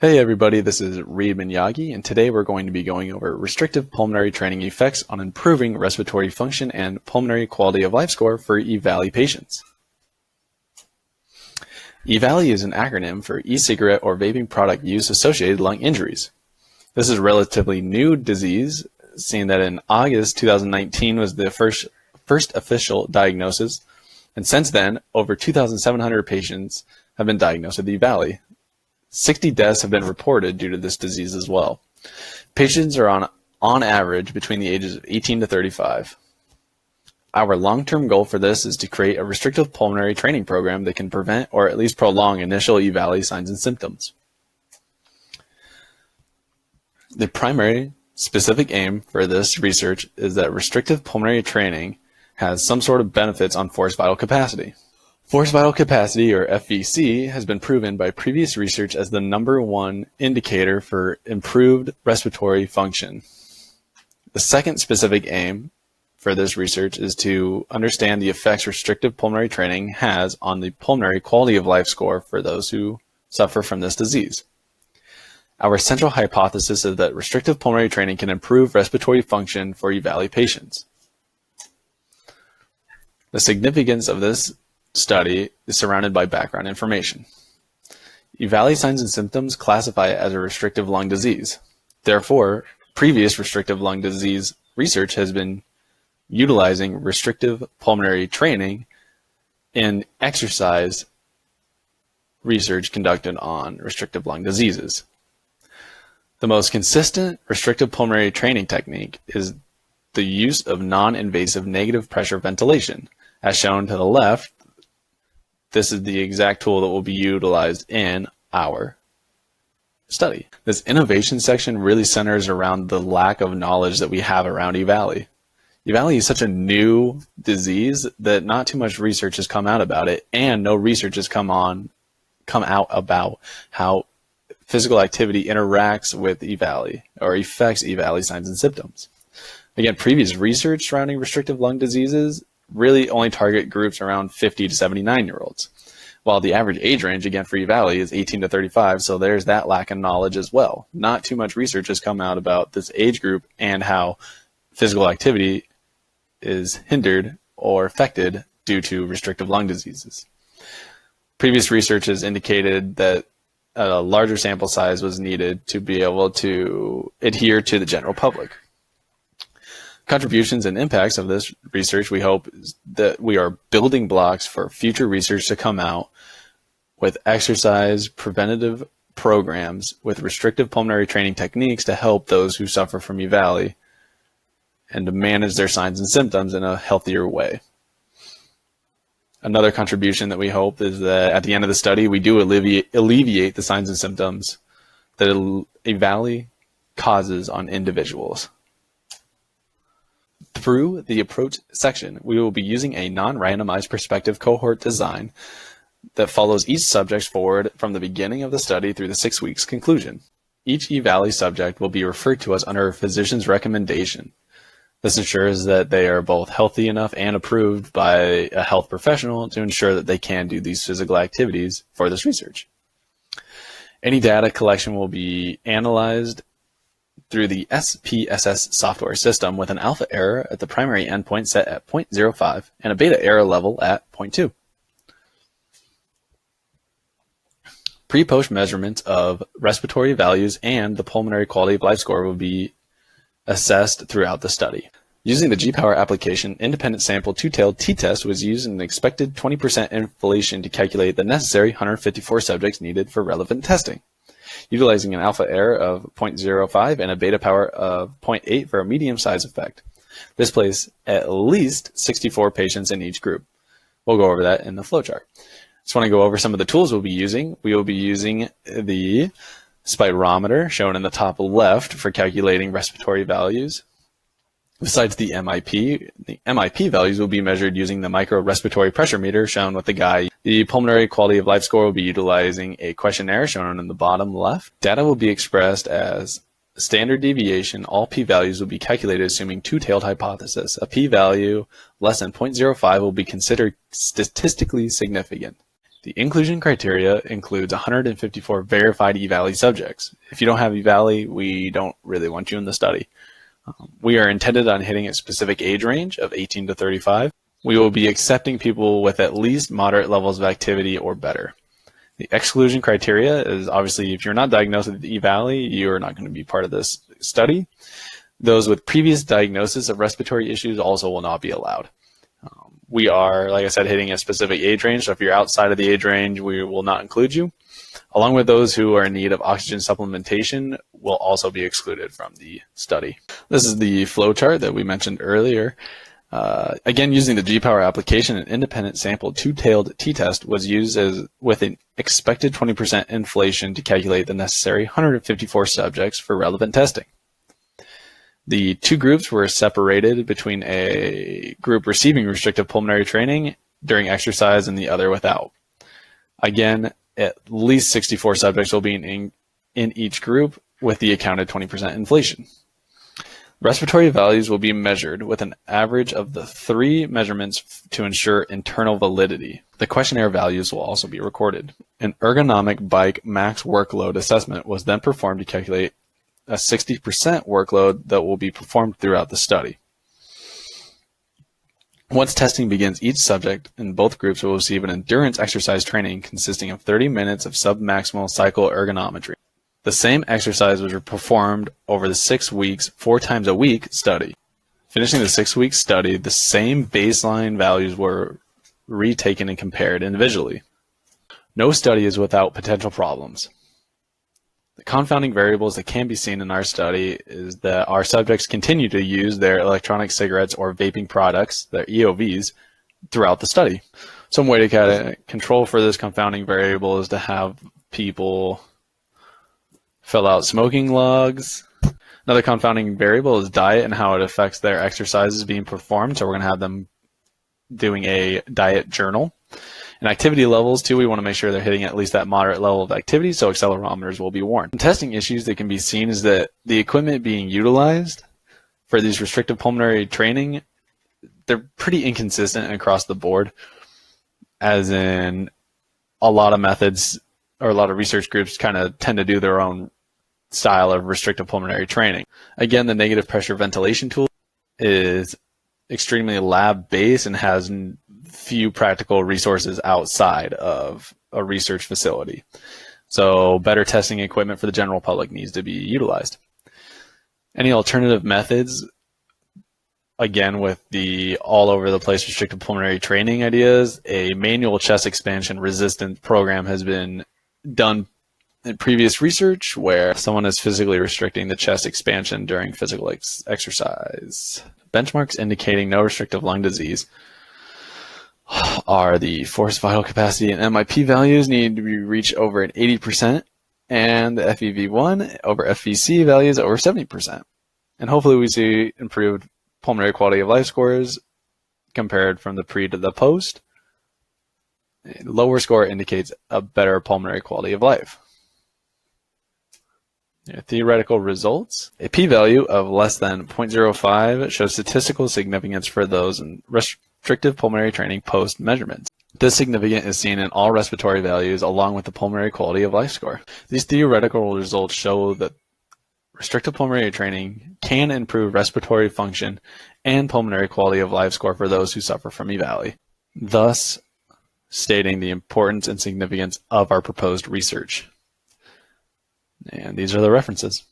Hey everybody, this is Reed Minyagi, and today we're going to be going over restrictive pulmonary training effects on improving respiratory function and pulmonary quality of life score for EVALI patients. EVALI is an acronym for e-cigarette or vaping product use associated lung injuries. This is a relatively new disease, seeing that in August 2019 was the first official diagnosis, and since then, over 2,700 patients have been diagnosed with EVALI. 60 deaths have been reported due to this disease as well. Patients are on average between the ages of 18 to 35. Our long-term goal for this is to create a restrictive pulmonary training program that can prevent or at least prolong initial EVALI signs and symptoms. The primary specific aim for this research is that restrictive pulmonary training has some sort of benefits on forced vital capacity. Forced vital capacity, or FVC, has been proven by previous research as the #1 indicator for improved respiratory function. The second specific aim for this research is to understand the effects restrictive pulmonary training has on the pulmonary quality of life score for those who suffer from this disease. Our central hypothesis is that restrictive pulmonary training can improve respiratory function for EVALI patients. The significance of this study is surrounded by background information. EVALI signs and symptoms classify it as a restrictive lung disease. Therefore, previous restrictive lung disease research has been utilizing restrictive pulmonary training in exercise research conducted on restrictive lung diseases. The most consistent restrictive pulmonary training technique is the use of non-invasive negative pressure ventilation. As shown to the left, this is the exact tool that will be utilized in our study. This innovation section really centers around the lack of knowledge that we have around EVALI. EVALI is such a new disease that not too much research has come out about it, and no research has come out about how physical activity interacts with EVALI or affects EVALI signs and symptoms. Again, previous research surrounding restrictive lung diseases really only target groups around 50 to 79-year-olds, while the average age range, again, for EVALI is 18 to 35, so there's that lack of knowledge as well. Not too much research has come out about this age group and how physical activity is hindered or affected due to restrictive lung diseases. Previous research has indicated that a larger sample size was needed to be able to adhere to the general public. Contributions and impacts of this research, we hope, is that we are building blocks for future research to come out with exercise preventative programs with restrictive pulmonary training techniques to help those who suffer from EVALI and to manage their signs and symptoms in a healthier way. Another contribution that we hope is that at the end of the study, we do alleviate the signs and symptoms that EVALI causes on individuals. Through the approach section, we will be using a non-randomized prospective cohort design that follows each subject forward from the beginning of the study through the 6 weeks conclusion. Each EVALI subject will be referred to as under a physician's recommendation. This ensures that they are both healthy enough and approved by a health professional to ensure that they can do these physical activities for this research. Any data collection will be analyzed through the SPSS software system with an alpha error at the primary endpoint set at 0.05 and a beta error level at 0.2. Pre-post measurements of respiratory values and the pulmonary quality of life score will be assessed throughout the study. Using the G-Power application, independent sample two-tailed t-test was used in an expected 20% inflation to calculate the necessary 154 subjects needed for relevant testing. Utilizing an alpha error of 0.05 and a beta power of 0.8 for a medium size effect. This placed at least 64 patients in each group. We'll go over that in the flowchart. Just want to go over some of the tools we'll be using. We will be using the spirometer shown in the top left for calculating respiratory values. Besides the MIP values will be measured using the micro respiratory pressure meter shown with the guy. The pulmonary quality of life score will be utilizing a questionnaire shown in the bottom left. Data will be expressed as standard deviation. All p-values will be calculated assuming two-tailed hypothesis. A p-value less than 0.05 will be considered statistically significant. The inclusion criteria includes 154 verified EVALI subjects. If you don't have EVALI, we don't really want you in the study. We are intended on hitting a specific age range of 18 to 35. We will be accepting people with at least moderate levels of activity or better. The exclusion criteria is obviously if you're not diagnosed with EVALI, you are not going to be part of this study. Those with previous diagnosis of respiratory issues also will not be allowed. We are, like I said, hitting a specific age range, so if you're outside of the age range, we will not include you. Along with those who are in need of oxygen supplementation will also be excluded from the study. This is the flow chart that we mentioned earlier. Again, using the G-Power application, an independent sample two-tailed t-test was used with an expected 20% inflation to calculate the necessary 154 subjects for relevant testing. The two groups were separated between a group receiving restrictive pulmonary training during exercise and the other without. Again, at least 64 subjects will be in each group with the accounted 20% inflation. Respiratory values will be measured with an average of the 3 measurements to ensure internal validity. The questionnaire values will also be recorded. An ergonomic bike max workload assessment was then performed to calculate a 60% workload that will be performed throughout the study. Once testing begins, each subject in both groups will receive an endurance exercise training consisting of 30 minutes of submaximal cycle ergonometry. The same exercise was performed over the 6 weeks, 4 times a week study. Finishing the 6-week study, the same baseline values were retaken and compared individually. No study is without potential problems. The confounding variables that can be seen in our study is that our subjects continue to use their electronic cigarettes or vaping products, their EOVs, throughout the study. Some way to kind of control for this confounding variable is to have people fill out smoking logs. Another confounding variable is diet and how it affects their exercises being performed. So we're going to have them doing a diet journal. And activity levels, too, we want to make sure they're hitting at least that moderate level of activity, so accelerometers will be worn. Testing issues that can be seen is that the equipment being utilized for these restrictive pulmonary training, they're pretty inconsistent across the board, as in a lot of methods or a lot of research groups kind of tend to do their own style of restrictive pulmonary training. Again, the negative pressure ventilation tool is extremely lab-based and has few practical resources outside of a research facility. So better testing equipment for the general public needs to be utilized. Any alternative methods, again, with the all over the place restrictive pulmonary training ideas, a manual chest expansion resistance program has been done in previous research where someone is physically restricting the chest expansion during physical exercise. Benchmarks indicating no restrictive lung disease are the forced vital capacity and MIP values need to be reached over an 80%, and the FEV1 over FVC values over 70%. And hopefully we see improved pulmonary quality of life scores compared from the pre to the post. A lower score indicates a better pulmonary quality of life. Theoretical results. A p-value of less than 0.05 shows statistical significance for those in restrictive pulmonary training post measurements. This significance is seen in all respiratory values along with the pulmonary quality of life score. These theoretical results show that restrictive pulmonary training can improve respiratory function and pulmonary quality of life score for those who suffer from EVALI, thus stating the importance and significance of our proposed research. And these are the references.